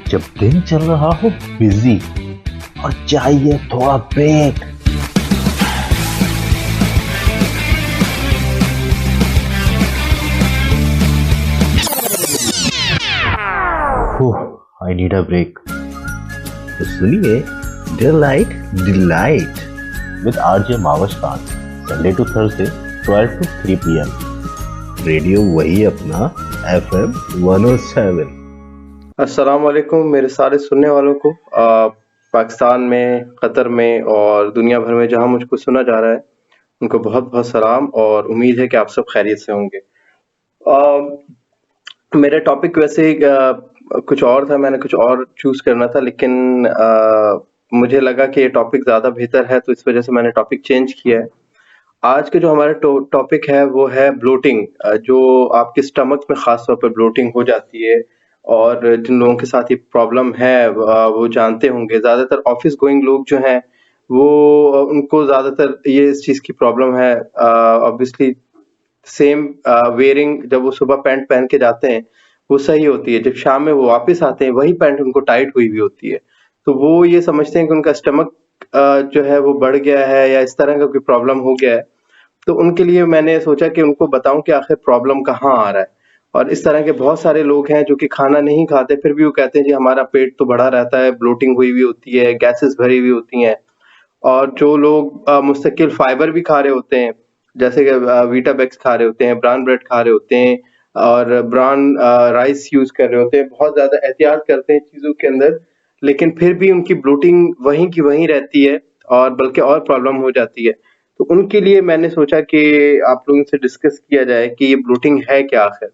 जब दिन चल रहा हो बिजी और चाहिए थोड़ा break. I need a break. तो सुनिए डिलाइट डिलाइट विद आरजे मावस्तान, Sunday to Thursday 12 to 3 PM। Radio वही अपना FM 107। अस्सलाम वालेकुम मेरे सारे सुनने वालों को, पाकिस्तान में, कतर में और दुनिया भर में जहां मुझको सुना जा रहा है उनको बहुत बहुत सलाम और उम्मीद है कि आप सब खैरियत से होंगे। मेरा टॉपिक वैसे कुछ और था, मैंने कुछ और चूज करना था, लेकिन मुझे लगा कि ये टॉपिक ज़्यादा बेहतर है, तो इस वजह से मैंने टॉपिक चेंज किया है। आज के जो हमारा टॉपिक है वो है ब्लोटिंग, जो आपके स्टमक में ख़ास तौर पर ब्लोटिंग हो जाती है और जिन लोगों के साथ ये प्रॉब्लम है वो जानते होंगे। ज़्यादातर ऑफिस गोइंग लोग जो हैं वो उनको ज़्यादातर ये इस चीज़ की प्रॉब्लम है। ऑब्वियसली सेम वेयरिंग, जब वो सुबह पैंट पहन के जाते हैं वो सही होती है, जब शाम में वो वापस आते हैं वही पैंट उनको टाइट हुई हुई होती है, तो वो ये समझते हैं कि उनका स्टमक जो है वो बढ़ गया है या इस तरह का कोई प्रॉब्लम हो गया है। तो उनके लिए मैंने सोचा कि उनको बताऊं कि आखिर प्रॉब्लम कहाँ आ रहा है। और इस तरह के बहुत सारे लोग हैं जो कि खाना नहीं खाते फिर भी वो कहते हैं जी हमारा पेट तो बढ़ा रहता है, ब्लोटिंग हुई हुई होती है, गैसेस भरी हुई होती हैं। और जो लोग मुस्तकिल फाइबर भी खा रहे होते हैं, जैसे कि वीटाबेक्स खा रहे होते हैं, ब्राउन ब्रेड खा रहे होते हैं और ब्राउन राइस यूज कर रहे होते हैं, बहुत ज्यादा एहतियात करते हैं चीजों के अंदर, लेकिन फिर भी उनकी ब्लोटिंग वहीं की वहीं रहती है और बल्कि और प्रॉब्लम हो जाती है। तो उनके लिए मैंने सोचा कि आप लोगों से डिस्कस किया जाए कि ये ब्लोटिंग है क्या आखिर।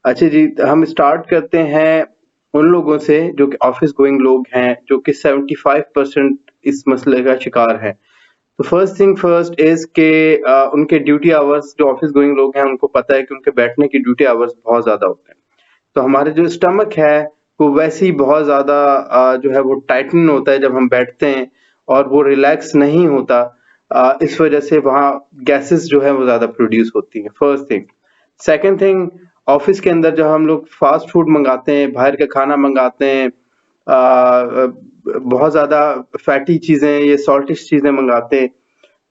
अच्छा जी, हम स्टार्ट करते हैं उन लोगों से जो कि ऑफिस गोइंग लोग हैं, जो कि 75% इस मसले का शिकार है। तो फर्स्ट थिंग फर्स्ट इज के उनके ड्यूटी आवर्स, जो ऑफिस गोइंग लोग हैं उनको पता है कि उनके बैठने की ड्यूटी आवर्स बहुत ज्यादा होते हैं। तो हमारे जो स्टमक है वो वैसे ही बहुत ज्यादा जो है वो टाइटन होता है जब हम बैठते हैं और वो रिलैक्स नहीं होता। इस वजह से वहाँ गैसेस जो है वो ज्यादा प्रोड्यूस होती हैं, first thing. Second thing, office के अंदर जब हम लोग फास्ट फूड मंगाते हैं, बाहर का खाना मंगाते हैं, बहुत ज्यादा फैटी चीजें, ये सॉल्टिश चीजें मंगाते हैं,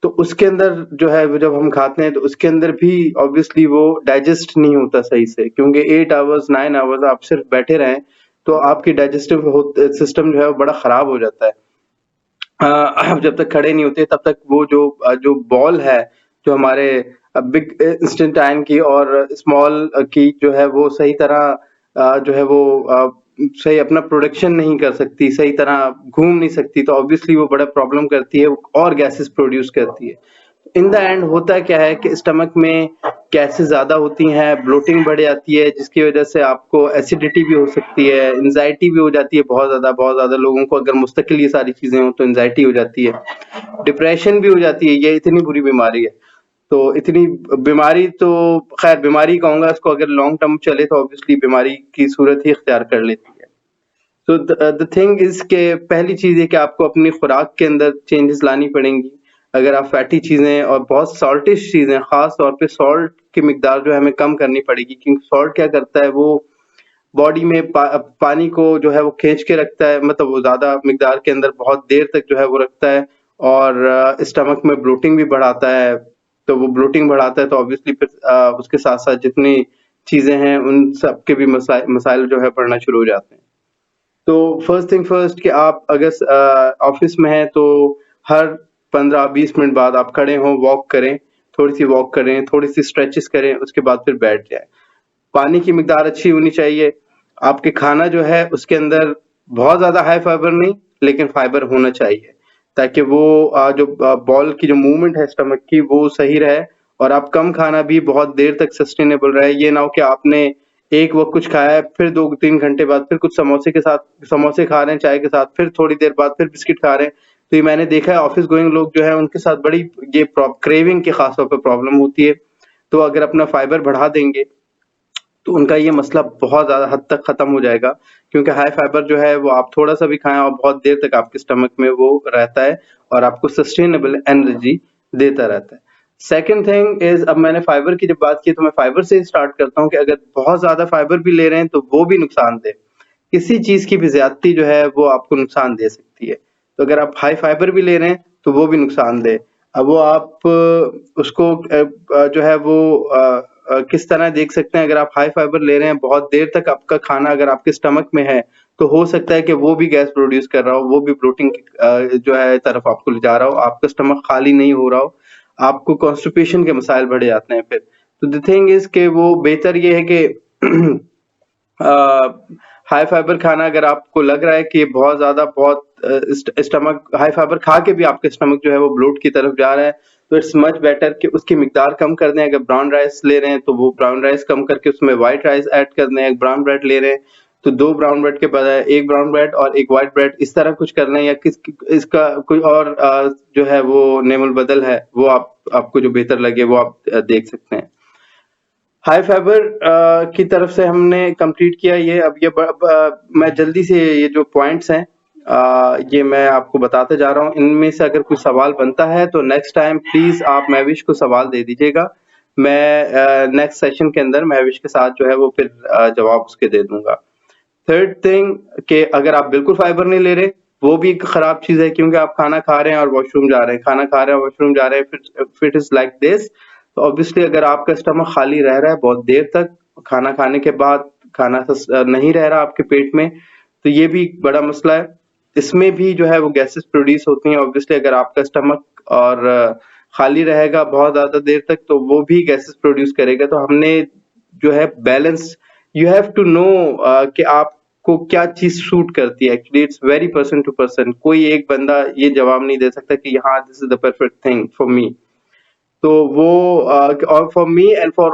तो उसके अंदर जो है वो जब हम खाते हैं तो उसके अंदर भी ऑब्वियसली वो डाइजेस्ट नहीं होता सही से, क्योंकि 8 आवर्स 9 आवर्स आप सिर्फ बैठे रहें तो आपकी डाइजेस्टिव सिस्टम जो है वो बड़ा खराब हो जाता है। आप जब तक खड़े नहीं होते तब तक वो जो बॉल है, जो हमारे बिग इंस्टेंटाइन की और स्मॉल की जो है वो सही तरह जो है वो सही अपना प्रोडक्शन नहीं कर सकती, सही तरह घूम नहीं सकती, तो ऑब्वियसली वो बड़ा प्रॉब्लम करती है और गैसेस प्रोड्यूस करती है। इन द एंड होता क्या है कि स्टमक में गैसेस ज्यादा होती हैं, ब्लोटिंग बढ़ जाती है, जिसकी वजह से आपको एसिडिटी भी हो सकती है, एंजाइटी भी हो जाती है। बहुत ज्यादा लोगों को अगर मुस्तकिल ये सारी चीजें हो तो एंजाइटी हो जाती है, डिप्रेशन भी हो जाती है। ये इतनी बुरी बीमारी है, तो इतनी बीमारी तो खैर बीमारी कहूंगा इसको, अगर लॉन्ग टर्म चले तो ऑब्वियसली बीमारी की सूरत ही इख्तियार कर लेती है। तो द थिंग इज के पहली चीज है कि आपको अपनी खुराक के अंदर चेंजेस लानी पड़ेंगी। अगर आप फैटी चीजें और बहुत सॉल्टिश चीजें, खास तौर पे सॉल्ट की मिकदार जो है हमें कम करनी पड़ेगी, क्योंकि सॉल्ट क्या करता है, वो बॉडी में पानी को जो है वो खींच के रखता है, मतलब वो ज्यादा मिकदार के अंदर बहुत देर तक जो है वो रखता है और स्टमक में ब्लोटिंग भी बढ़ाता है। तो वो ब्लोटिंग बढ़ाता है तो ऑब्वियसली फिर उसके साथ साथ जितनी चीजें हैं उन सब के भी मसाइल जो है बढ़ना शुरू हो जाते हैं। तो फर्स्ट थिंग फर्स्ट कि आप अगर ऑफिस में हैं तो हर 15-20 मिनट बाद आप खड़े हों, वॉक करें, थोड़ी सी वॉक करें, थोड़ी सी स्ट्रेचेस करें, उसके बाद फिर बैठ जाएं। पानी की मिकदार अच्छी होनी चाहिए। आपके खाना जो है उसके अंदर बहुत ज्यादा हाई फाइबर नहीं, लेकिन फाइबर होना चाहिए, ताकि वो जो बॉल की जो मूवमेंट है स्टमक की वो सही रहे और आप कम खाना भी बहुत देर तक सस्टेनेबल रहे। ये ना हो कि आपने एक वक्त कुछ खाया है, फिर 2-3 घंटे बाद फिर कुछ समोसे खा रहे हैं चाय के साथ, फिर थोड़ी देर बाद फिर बिस्किट खा रहे हैं। तो ये मैंने देखा है ऑफिस गोइंग लोग जो है उनके साथ बड़ी ये क्रेविंग की खास तौर पर प्रॉब्लम होती है। तो अगर अपना फाइबर बढ़ा देंगे तो उनका ये मसला बहुत ज्यादा हद तक खत्म हो जाएगा, क्योंकि हाई फाइबर जो है वो आप थोड़ा सा भी खाएं और बहुत देर तक आपके स्टमक में वो रहता है और आपको सस्टेनेबल एनर्जी देता रहता है। सेकंड थिंग इज, अब मैंने फाइबर की जब बात की तो मैं फाइबर से स्टार्ट करता हूँ कि अगर बहुत ज्यादा फाइबर भी ले रहे हैं तो वो भी नुकसानदेह, किसी चीज की भी ज्यादती जो है वो आपको नुकसान दे सकती है। तो अगर आप हाई फाइबर भी ले रहे हैं तो वो भी नुकसान दे। अब वो आप उसको जो है वो किस तरह देख सकते हैं। अगर आप हाई फाइबर ले रहे हैं, बहुत देर तक आपका खाना अगर आपके स्टमक में है तो हो सकता है कि वो भी गैस प्रोड्यूस कर रहा हो, वो भी ब्लोटिंग जो है तरफ आपको ले जा रहा हो, आपका स्टमक खाली नहीं हो रहा हो, आपको कॉन्स्टिपेशन के मसाइल बढ़ जाते हैं फिर। तो द थिंग इज के वो बेहतर ये है कि हाई फाइबर खाना अगर आपको लग रहा है कि बहुत ज्यादा बहुत स्टमक हाई फाइबर खा के भी आपके स्टमक जो है वो ब्लोट की तरफ जा रहा है, तो इट्स मच बेटर कि उसकी मिकदार कम कर दें। अगर ब्राउन राइस ले रहे हैं तो वो ब्राउन राइस कम करके उसमें व्हाइट राइस ऐड कर दें। ब्राउन ब्रेड ले रहे हैं तो 2 ब्राउन ब्रेड के बजाय 1 ब्राउन ब्रेड और 1 व्हाइट ब्रेड, इस तरह कुछ कर लें। या किस इसका कोई और जो है वो नेमुल बदल है, वो आपको जो बेहतर लगे वो आप देख सकते हैं। हाई फाइबर की तरफ से हमने कंप्लीट किया ये। अब ये मैं जल्दी से ये जो पॉइंट्स हैं ये मैं आपको बताते जा रहा हूँ। इनमें से अगर कोई सवाल बनता है तो नेक्स्ट टाइम प्लीज आप महविश को सवाल दे दीजिएगा। मैं नेक्स्ट सेशन के अंदर महविश के साथ जो है वो फिर जवाब उसके दे दूंगा। थर्ड थिंग कि अगर आप बिल्कुल फाइबर नहीं ले रहे, वो भी एक खराब चीज है, क्योंकि आप खाना खा रहे हैं और वॉशरूम जा रहे हैं, खाना खा रहे हैं वॉशरूम जा रहे हैं, फिर इट इज लाइक दिस। तो ऑब्वियसली अगर आपका स्टमक खाली रह रहा है बहुत देर तक, खाना खाने के बाद खाना नहीं रह रहा आपके पेट में, तो ये भी एक बड़ा मसला है। इसमें भी जो है वो गैसेस प्रोड्यूस होती हैं। ऑब्वियसली अगर आपका स्टमक और खाली रहेगा बहुत ज्यादा देर तक तो वो भी गैसेस प्रोड्यूस करेगा। तो हमने जो है balance, you have to know कि आपको क्या चीज सूट करती है। Actually it's very person to person. कोई एक बंदा ये जवाब नहीं दे सकता कि हाँ this is the perfect thing for me. तो वो और for me and for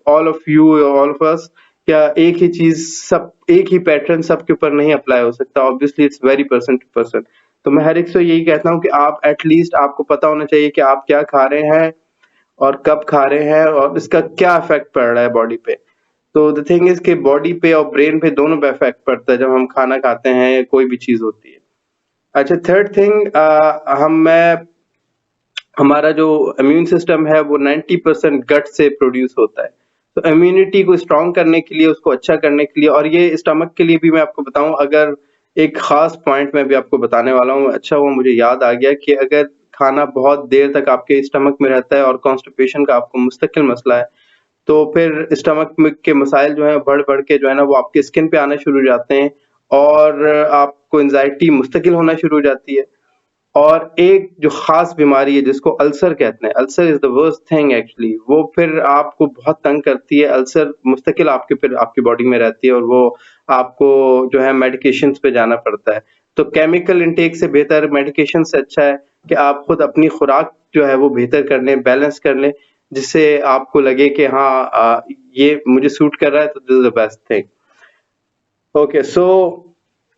all of you, all of us, क्या एक ही चीज सब, एक ही पैटर्न सबके ऊपर नहीं अप्लाई हो सकता। Obviously it's very person to person. तो मैं हर एक से यही कहता हूँ कि आप एटलीस्ट आपको पता होना चाहिए कि आप क्या खा रहे हैं और कब खा रहे हैं और इसका क्या इफेक्ट पड़ रहा है बॉडी पे। तो द थिंग इज कि बॉडी पे और ब्रेन पे दोनों पे इफेक्ट पड़ता है जब हम खाना खाते हैं, कोई भी चीज होती है। अच्छा, थर्ड थिंग, हमारा जो इम्यून सिस्टम है वो 90% गट से प्रोड्यूस होता है। तो इम्यूनिटी को स्ट्रांग करने के लिए, उसको अच्छा करने के लिए, और ये स्टमक के लिए भी मैं आपको बताऊं, अगर एक खास पॉइंट मैं भी आपको बताने वाला हूँ। अच्छा हुआ मुझे याद आ गया कि अगर खाना बहुत देर तक आपके स्टमक में रहता है और कॉन्स्टिपेशन का आपको मुस्तकिल मसला है, तो फिर स्टमक में के मसाइल जो है बढ़ के जो है ना वो आपके स्किन पे आना शुरू हो जाते हैं और आपको एंजाइटी मुस्तकिल होना शुरू हो जाती है। और एक जो खास बीमारी है जिसको अल्सर कहते हैं, ulcer is the worst thing actually, वो फिर आपको बहुत तंग करती है। अल्सर मुस्तकिल आपकी बॉडी में रहती है और वो आपको जो है मेडिकेशंस पे जाना पड़ता है। तो केमिकल इंटेक से बेहतर, मेडिकेशन से अच्छा है कि आप खुद अपनी खुराक जो है वो बेहतर कर लें, बैलेंस कर लें, जिससे आपको लगे कि हाँ ये मुझे सूट कर रहा है, तो this is the best thing. Okay, so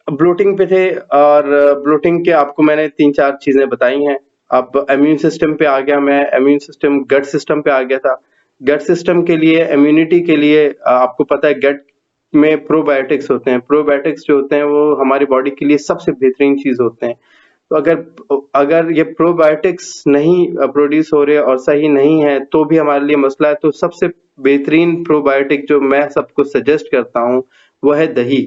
bloating पे थे और ब्लोटिंग के आपको मैंने 3-4 चीजें बताई हैं। अब इम्यून सिस्टम पे आ गया मैं। इम्यून सिस्टम गट सिस्टम पे आ गया था। गट सिस्टम के लिए, इम्यूनिटी के लिए आपको पता है गट में प्रोबायोटिक्स होते हैं। प्रोबायोटिक्स जो होते हैं वो हमारी बॉडी के लिए सबसे बेहतरीन चीज होते हैं। तो अगर ये प्रोबायोटिक्स नहीं प्रोड्यूस हो रहे और सही नहीं है तो भी हमारे लिए मसला है। तो सबसे बेहतरीन प्रोबायोटिक जो मैं सबको सजेस्ट करता हूँ वो है दही।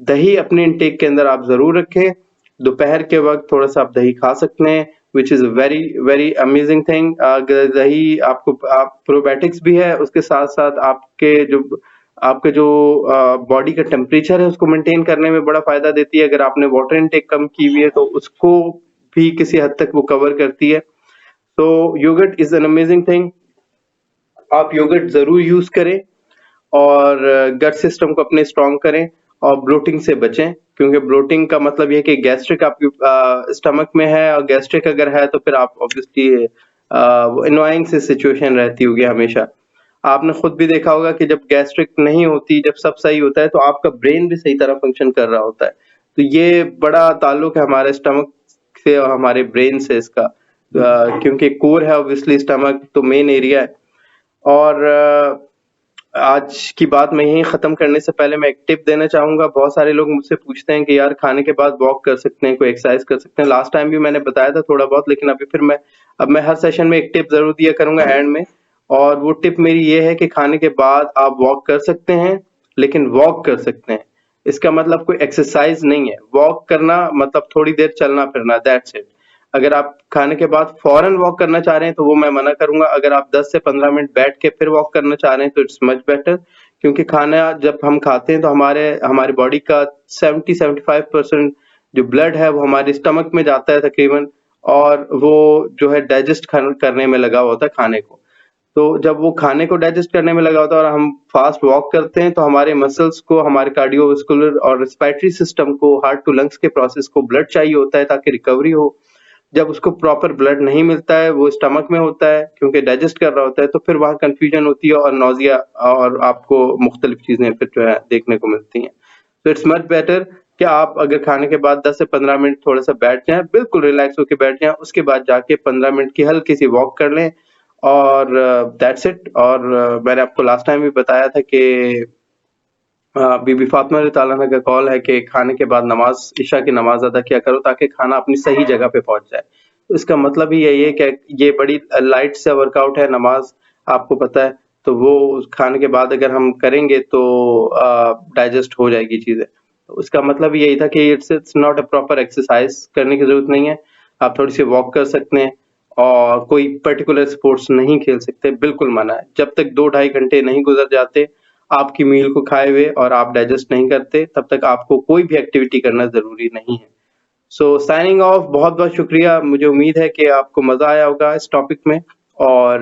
दही अपने इंटेक के अंदर आप जरूर रखें। दोपहर के वक्त थोड़ा सा आप दही खा सकते हैं, which is very very amazing thing. दही आपको प्रोबायोटिक्स भी है, उसके साथ साथ आपके जो बॉडी का टेम्परेचर है उसको मेंटेन करने में बड़ा फायदा देती है। अगर आपने वाटर इंटेक कम की हुई है तो उसको भी किसी हद तक वो कवर करती है। तो yogurt is an amazing thing. आप योगर्ट जरूर यूज करें और गट सिस्टम को अपने स्ट्रॉन्ग करें और ब्लोटिंग से बचें, क्योंकि ब्लोटिंग का मतलब ये कि गैस्ट्रिक आपकी स्टमक में है और गैस्ट्रिक अगर है तो फिर आप ऑब्वियसली एनोइंग सी सिचुएशन रहती होगी हमेशा। आपने खुद भी देखा होगा कि जब गैस्ट्रिक नहीं होती, जब सब सही होता है तो आपका ब्रेन भी सही तरह फंक्शन कर रहा होता है। तो ये बड़ा ताल्लुक है हमारे स्टमक से और हमारे ब्रेन से इसका, क्योंकि कोर है ऑब्वियसली स्टमक, तो मेन एरिया है। और आज की बात मैं यहीं खत्म करने से पहले मैं एक टिप देना चाहूंगा। बहुत सारे लोग मुझसे पूछते हैं कि यार खाने के बाद वॉक कर सकते हैं, कोई एक्सरसाइज कर सकते हैं। लास्ट टाइम भी मैंने बताया था थोड़ा बहुत, लेकिन अभी फिर मैं हर सेशन में एक टिप जरूर दिया करूंगा एंड में। और वो टिप मेरी ये है कि खाने के बाद आप वॉक कर सकते हैं, लेकिन वॉक कर सकते हैं, इसका मतलब कोई एक्सरसाइज नहीं है। वॉक करना मतलब थोड़ी देर चलना फिरना, दैट्स इट। अगर आप खाने के बाद फौरन वॉक करना चाह रहे हैं तो वो मैं मना करूंगा। अगर आप 10 से 15 मिनट बैठ के फिर वॉक करना चाह रहे हैं तो इट्स मच बेटर, क्योंकि खाना जब हम खाते हैं तो हमारी बॉडी का 70-75% जो ब्लड है वो हमारे स्टमक में जाता है तकरीबन, और वो जो है डाइजेस्ट करने में लगा हुआ होता है खाने को। तो जब वो खाने को डाइजेस्ट करने में लगा होता है और हम फास्ट वॉक करते हैं तो हमारे मसल्स को, हमारे कार्डियोवास्कुलर और रेस्पिरेटरी सिस्टम को, हार्ट टू लंग्स के प्रोसेस को ब्लड चाहिए होता है ताकि रिकवरी हो। जब उसको प्रॉपर ब्लड नहीं मिलता है, वो स्टमक में होता है क्योंकि डाइजेस्ट कर रहा होता है, तो फिर वहाँ कंफ्यूजन होती है और नौजिया और आपको मुख्तलिफ चीजें फिर जो है देखने को मिलती हैं। तो इट्स मच बेटर कि आप अगर खाने के बाद 10 से 15 मिनट थोड़ा सा बैठ जाएं, बिल्कुल रिलैक्स होकर बैठ जाएं, उसके बाद जाके 15 मिनट की हल्की सी वॉक कर लें और दैट्स इट। और मैंने आपको लास्ट टाइम भी बताया था कि बीबी फातिमा रज़ियल्लाहु अन्हा का कॉल है कि खाने के बाद नमाज, इशा की नमाज अदा किया करो ताकि खाना अपनी सही जगह पे पहुंच जाए। तो इसका मतलब ही यही है कि ये बड़ी लाइट से वर्कआउट है नमाज, आपको पता है, तो वो खाने के बाद अगर हम करेंगे तो डाइजेस्ट हो जाएगी चीजें। तो उसका मतलब यही था कि it's not a proper exercise, करने की जरूरत नहीं है। आप थोड़ी सी वॉक कर सकते हैं और कोई पर्टिकुलर स्पोर्ट्स नहीं खेल सकते, बिल्कुल मना है। जब तक 2-2.5 घंटे नहीं गुजर जाते आपकी मील को खाए हुए और आप डाइजेस्ट नहीं करते, तब तक आपको कोई भी एक्टिविटी करना जरूरी नहीं है। सो साइनिंग ऑफ, बहुत बहुत शुक्रिया। मुझे उम्मीद है कि आपको मजा आया होगा इस टॉपिक में, और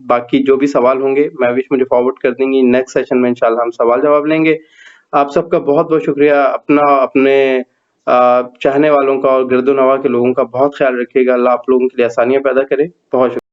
बाकी जो भी सवाल होंगे मैं विश मुझे फॉरवर्ड कर देंगी। नेक्स्ट सेशन में इंशाल्लाह हम सवाल जवाब लेंगे। आप सबका बहुत बहुत शुक्रिया। अपने चाहने वालों का और गिरदो नवा के लोगों का बहुत ख्याल रखिएगा। अल्लाह आप लोगों के लिए आसानियां पैदा करे। बहुत शुक्रिया।